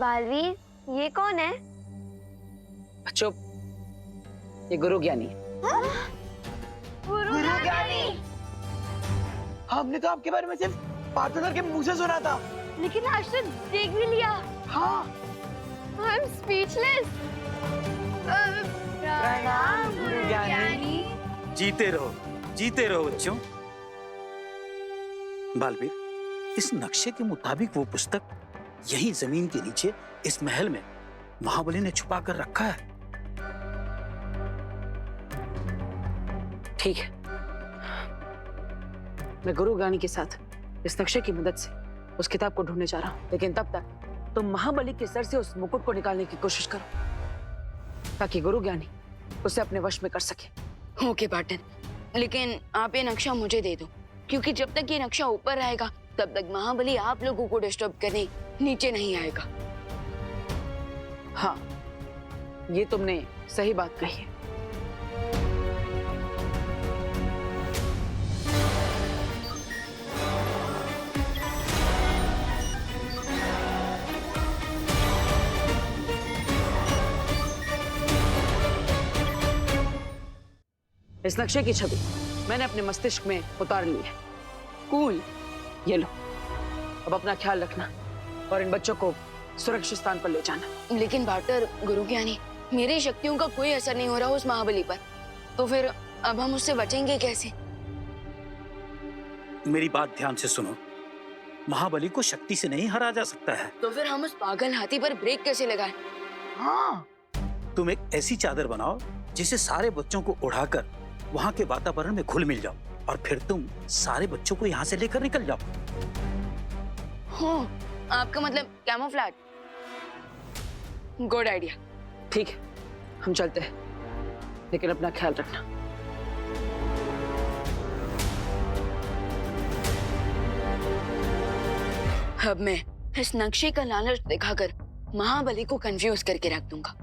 बालवीर, ये कौन है? चुप, ये गुरु ज्ञानी है। गुरु ज्ञानी? हमने तो आपके बारे में सिर्फ पार्टनर के मुंह से सुना था। लेकिन आज तो देख भी लिया। हाँ। I am speechless. प्रणाम गुरु ज्ञानी। जीते रहो बच्चों। बालवीर, इस नक्शे के मुताबिक वो पुस्तक यही जमीन के नीचे इस महल में महाबली ने छुपा कर रखा है। ठीक है, मैं गुरु ज्ञानी के साथ इस नक्शे की मदद से उस किताब को ढूंढने जा रहा हूं, लेकिन तब तक तुम महाबली के सर से उस मुकुट को निकालने की कोशिश करो ताकि गुरु ज्ञानी उसे अपने वश में कर सके। ओके पार्टनर, लेकिन आप ये नक्शा मुझे दे दो, क्योंकि जब तक ये नक्शा ऊपर रहेगा तब तक महाबली आप लोगों को डिस्टर्ब करने नीचे नहीं आएगा। हाँ, ये तुमने सही बात कही है। इस नक्शे की छवि मैंने अपने मस्तिष्क में उतार ली है। कूल। ये लो, अब अपना ख्याल रखना और इन बच्चों को सुरक्षित स्थान पर ले जाना। लेकिन पार्टनर गुरु ज्ञानी, मेरी शक्तियों का कोई असर नहीं हो रहा उस महाबली पर, तो फिर अब हम उससे बचेंगे कैसे? मेरी बात ध्यान से सुनो, महाबली को शक्ति से नहीं हरा जा सकता है। तो फिर हम उस पागल हाथी पर ब्रेक कैसे लगाएं? हाँ। तुम एक ऐसी चादर बनाओ जिसे सारे बच्चों को उड़ाकर वहां के वातावरण में घुल मिल जाओ और फिर तुम सारे बच्चों को यहाँ से लेकर निकल जाओ। हो, आपका मतलब कैमोफ्लेज? Good idea. ठीक है, हम चलते हैं, लेकिन अपना ख्याल रखना। अब मैं इस नक्शे का लालच दिखाकर महाबली को कंफ्यूज करके रख दूंगा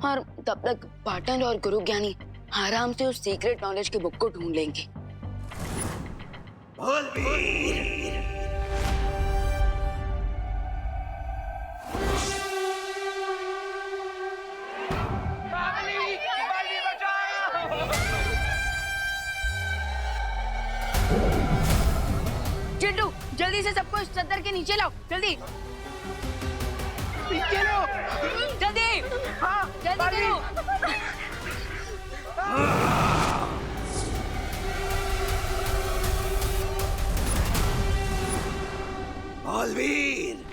और तब तक पाटन और गुरु ज्ञानी आराम से उस सीक्रेट नॉलेज के बुक को ढूंढ लेंगे। चिंटू, जल्दी से सबको इस चद्दर के नीचे लाओ, जल्दी जल्दी। हाँ, जल्दी करो। बालवीर,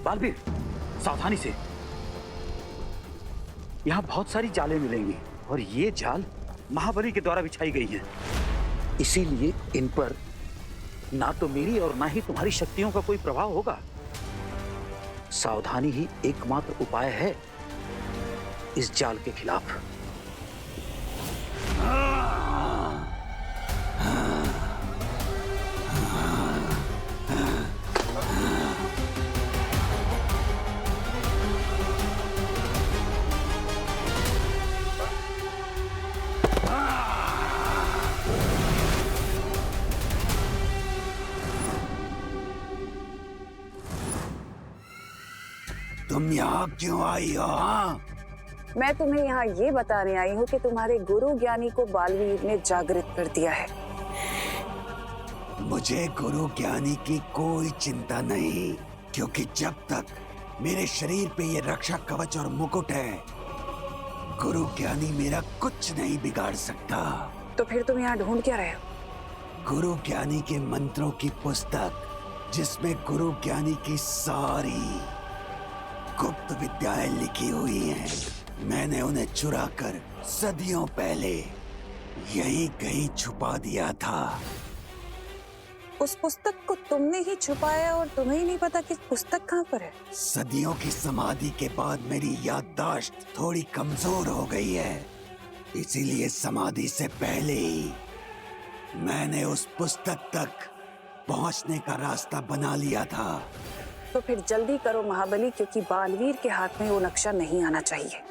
बालवीर, सावधानी से। यहाँ बहुत सारी जालें मिलेंगी और ये जाल महाबली के द्वारा बिछाई गई है, इसीलिए इन पर ना तो मेरी और ना ही तुम्हारी शक्तियों का कोई प्रभाव होगा। सावधानी ही एकमात्र उपाय है इस जाल के खिलाफ। तुम यहाँ क्यों आई हो? हाँ? मैं तुम्हें यहाँ ये बताने आई हूँ कि तुम्हारे गुरु ज्ञानी को बालवीर ने जागृत कर दिया है। मुझे गुरु ज्ञानी की कोई चिंता नहीं, क्योंकि जब तक मेरे शरीर पे ये रक्षा कवच और मुकुट है, गुरु ज्ञानी मेरा कुछ नहीं बिगाड़ सकता। तो फिर तुम यहाँ ढूंढ क्या रहे हो? गुरु ज्ञानी के मंत्रों की पुस्तक, जिसमें गुरु ज्ञानी की सारी गुप्त विद्याएं लिखी हुई हैं। मैंने उन्हें चुराकर सदियों पहले यही कहीं छुपा दिया था। उस पुस्तक को तुमने ही छुपाया और तुम्हें ही नहीं पता कि पुस्तक कहाँ पर है। सदियों की समाधि के बाद मेरी याददाश्त थोड़ी कमजोर हो गई है, इसीलिए समाधि से पहले ही मैंने उस पुस्तक तक पहुंचने का रास्ता बना लिया था। तो फिर जल्दी करो महाबली, क्योंकि बालवीर के हाथ में वो नक्शा नहीं आना चाहिए।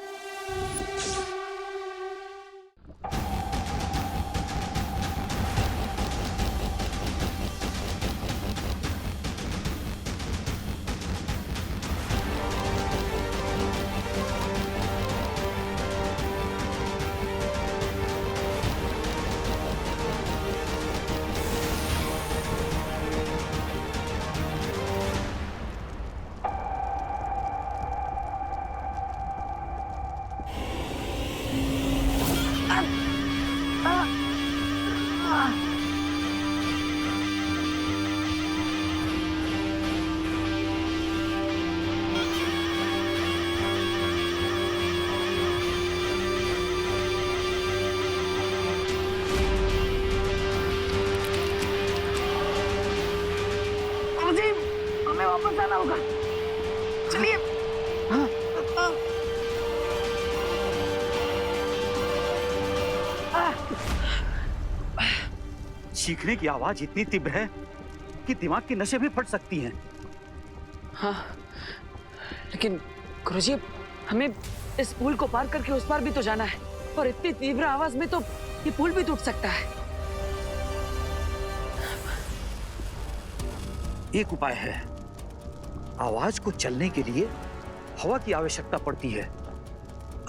हमें वापस आना होगा। चलिए। चीखने की आवाज इतनी तीव्र है कि दिमाग की नसें भी फट सकती हैं। हाँ, लेकिन गुरुजी, हमें इस पुल को पार करके उस पार भी तो जाना है, और इतनी तीव्र आवाज में तो ये पुल भी टूट सकता है। एक उपाय है। आवाज को चलने के लिए हवा की आवश्यकता पड़ती है।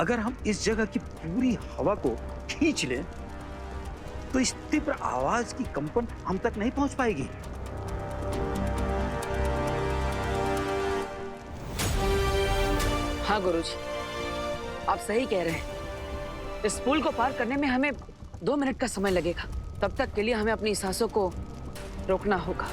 अगर हम इस जगह की पूरी हवा को खींच लें तो इस तीव्र आवाज की कंपन हम तक नहीं पहुंच पाएगी। हाँ गुरुजी, आप सही कह रहे हैं। इस पुल को पार करने में हमें 2 मिनट का समय लगेगा। तब तक के लिए हमें अपनी सांसों को रोकना होगा।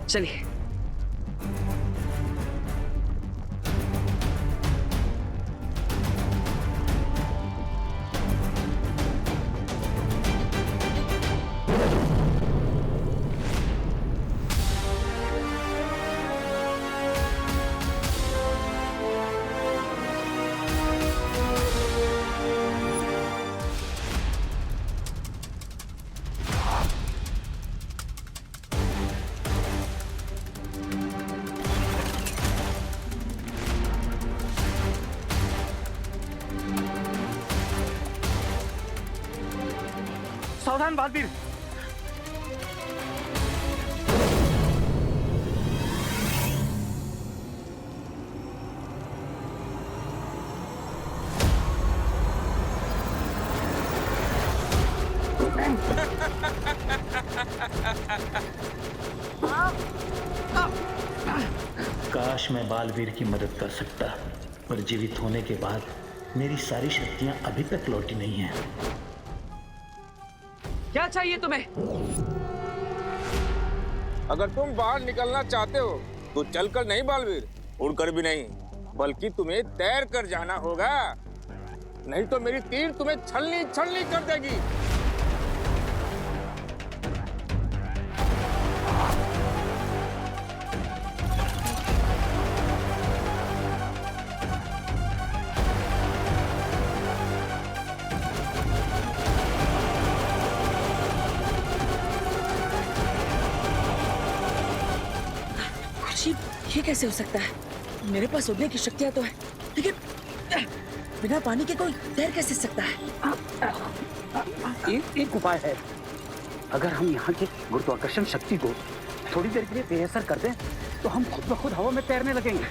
चलिए। सावधान बालवीर। काश मैं बालवीर की मदद कर सकता, पर जीवित होने के बाद मेरी सारी शक्तियां अभी तक लौटी नहीं हैं। क्या चाहिए तुम्हें? अगर तुम बाहर निकलना चाहते हो तो चलकर नहीं बालवीर, उड़कर भी नहीं, बल्कि तुम्हें तैर कर जाना होगा, नहीं तो मेरी तीर तुम्हें छलनी छलनी कर देगी। ये कैसे हो सकता है? मेरे पास उड़ने की शक्तियां तो है, लेकिन बिना पानी के कोई तैर कैसे सकता है? एक उपाय है। अगर हम यहाँ की गुरुत्वाकर्षण शक्ति को थोड़ी देर के लिए बेअसर कर दें, तो हम खुद ब खुद हवा में तैरने लगेंगे।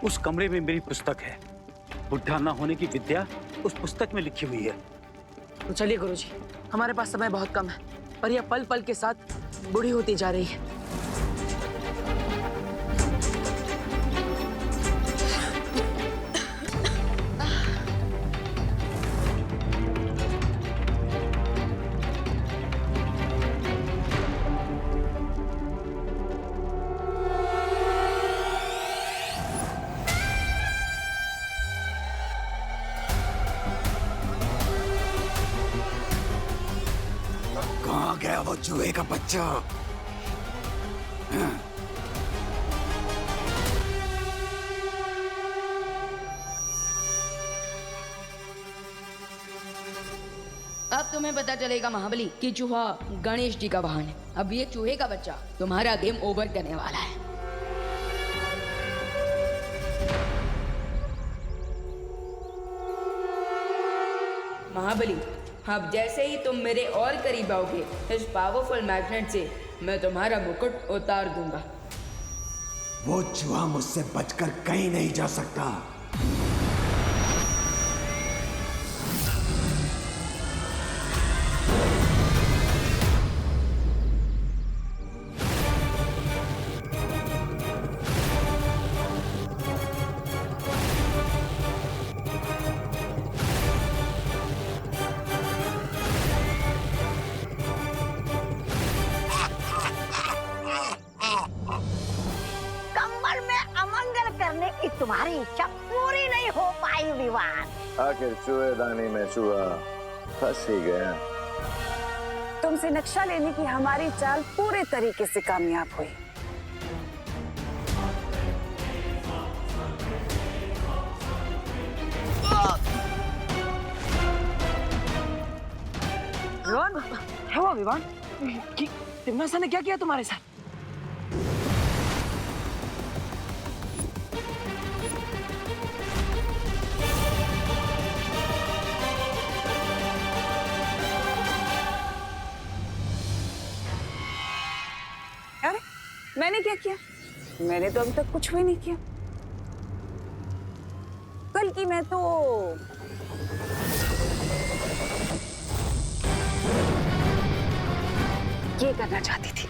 उस कमरे में मेरी पुस्तक है। बुढ़ा ना होने की विद्या उस पुस्तक में लिखी हुई है। तो चलिए गुरुजी, हमारे पास समय बहुत कम है और यह पल पल के साथ बूढ़ी होती जा रही है। कहाँ गया वो चूहे का बच्चा? हाँ। अब तुम्हें पता चलेगा महाबली कि चूहा गणेश जी का वाहन है। अब ये चूहे का बच्चा तुम्हारा गेम ओवर करने वाला है। महाबली, अब जैसे ही तुम मेरे और करीब आओगे, इस पावरफुल मैग्नेट से मैं तुम्हारा मुकुट उतार दूंगा। वो चूहा मुझसे बचकर कहीं नहीं जा सकता। कमर में अमंगल करने की तुम्हारी इच्छा पूरी नहीं हो पाई विवान। आखिर चूहेदानी में चूहा फंस ही गया। तुमसे नक्शा लेने की हमारी चाल पूरे तरीके से कामयाब हुई। विवान, क्या हुआ विवान? तिम्नासा ने क्या किया तुम्हारे साथ? अरे मैंने क्या किया? मैंने तो अभी तक कुछ भी नहीं किया। कल की मैं तो ये करना चाहती थी।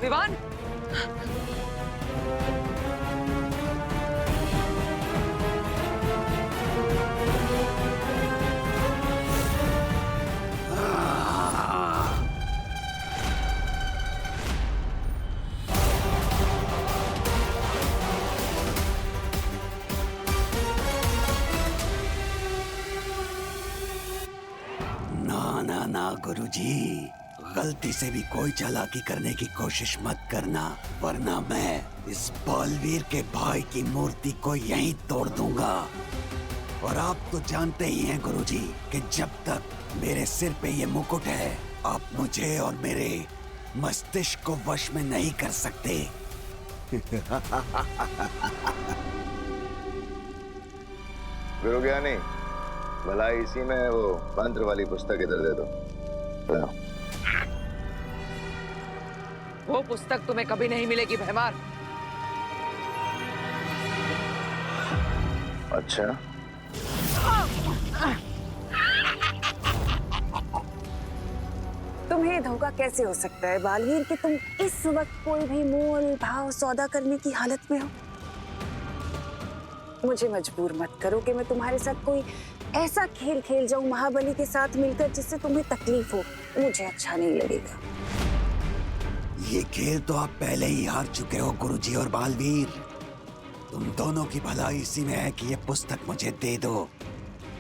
विवान, ना ना ना गुरुजी, गलती से भी कोई चालाकी करने की कोशिश मत करना, वरना मैं इस बालवीर के भाई की मूर्ति को यहीं तोड़ दूंगा। और आप तो जानते ही हैं गुरुजी कि जब तक मेरे सिर पे ये मुकुट है, आप मुझे और मेरे मस्तिष्क को वश में नहीं कर सकते। गुरु ज्ञानी, भलाई इसी में है, वो मंत्र वाली पुस्तक इधर दे दो। लो। वो पुस्तक तुम्हें कभी नहीं मिलेगी भैमार। अच्छा, तुम्हें धोखा कैसे हो सकता है बालवीर कि तुम इस वक्त कोई भी मोल भाव सौदा करने की हालत में हो? मुझे मजबूर मत करो कि मैं तुम्हारे साथ कोई ऐसा खेल खेल जाऊं महाबली के साथ मिलकर जिससे तुम्हें तकलीफ हो। मुझे अच्छा नहीं लगेगा। ये खेल तो आप पहले ही हार चुके हो गुरुजी और बालवीर। तुम दोनों की भलाई इसी में है कि ये पुस्तक मुझे दे दो।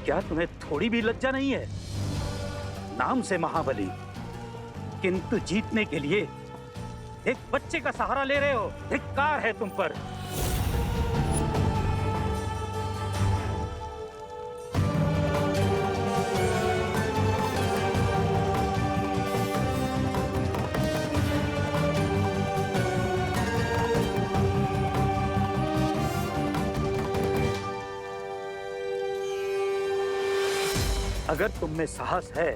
क्या तुम्हें थोड़ी भी लज्जा नहीं है? नाम से महाबली, किंतु जीतने के लिए एक बच्चे का सहारा ले रहे हो। धिक्कार है तुम पर। अगर तुम में साहस है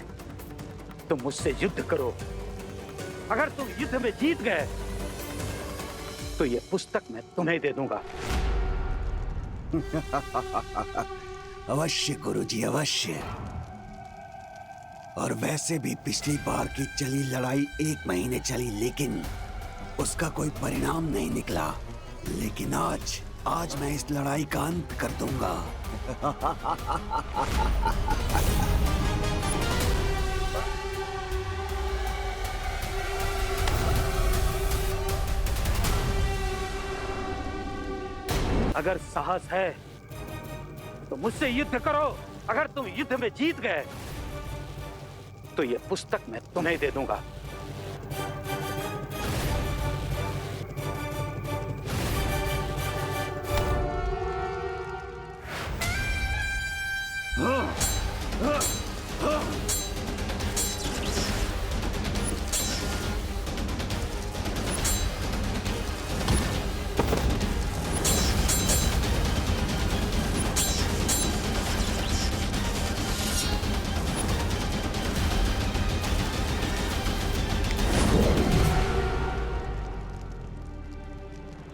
तो मुझसे युद्ध करो। अगर तुम युद्ध में जीत गए तो ये पुस्तक मैं तुम्हें दे दूंगा। अवश्य गुरुजी, अवश्य। और वैसे भी पिछली बार की चली लड़ाई 1 महीने चली, लेकिन उसका कोई परिणाम नहीं निकला। लेकिन आज मैं इस लड़ाई का अंत कर दूंगा। अगर साहस है तो मुझसे युद्ध करो। अगर तुम युद्ध में जीत गए तो ये पुस्तक मैं तुम्हें दे दूंगा।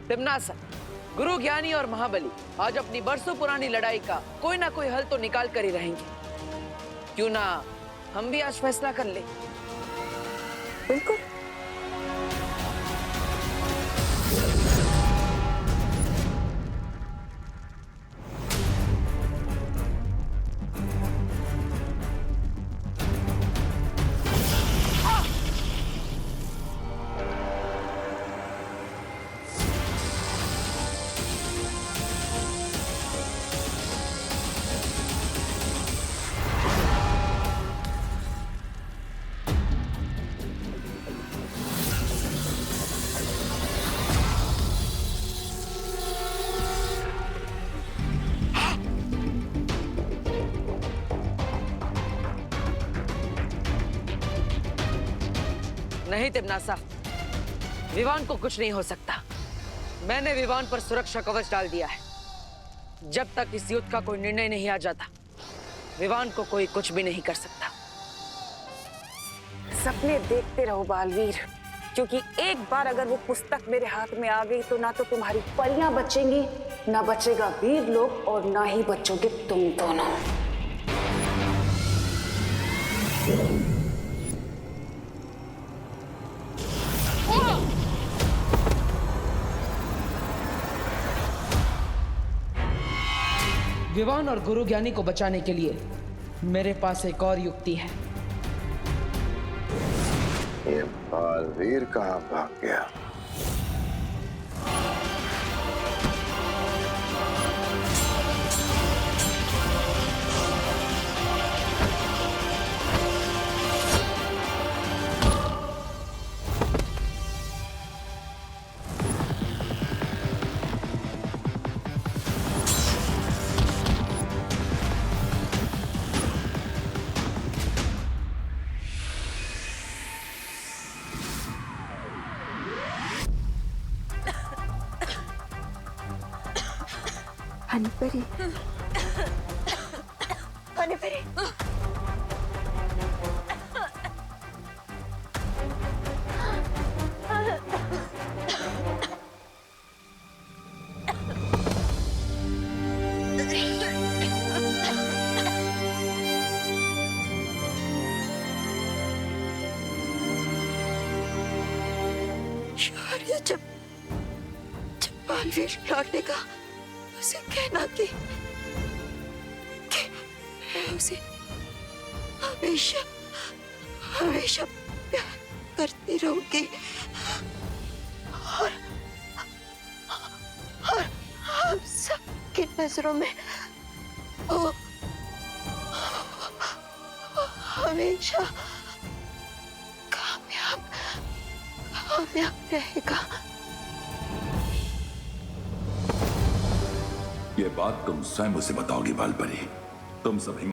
तिम्नासा, गुरु ज्ञानी और महाबली आज अपनी बरसों पुरानी लड़ाई का कोई ना कोई हल तो निकाल कर ही रहेंगे। क्यों ना हम भी आज फैसला कर ले? बिल्कुल। नहीं तिम्नासा, विवान को कुछ नहीं हो सकता। मैंने विवान पर सुरक्षा कवच डाल दिया है। जब तक इस युद्ध का कोई निर्णय नहीं आ जाता, विवान को कोई कुछ भी नहीं कर सकता। सपने देखते रहो बालवीर, क्योंकि एक बार अगर वो पुस्तक मेरे हाथ में आ गई तो ना तो तुम्हारी परियां बचेंगी, ना बचेगा वीर लोग, और ना ही बचोगे तुम दोनों। विवान और गुरु ज्ञानी को बचाने के लिए मेरे पास एक और युक्ति है। ये बालवीर कहाँ भाग गया? हनीपरी हनीपरी शौर्य जब बालवीर लौटेगा उसे कहना कि मैं उसे हमेशा हमेशा प्यार करती रहूंगी और हम सबकी नजरों में वो हमेशा कामयाब रहेगा। ये बात तुम स्वयं उसे बताओगी बालपरी। तुम सभी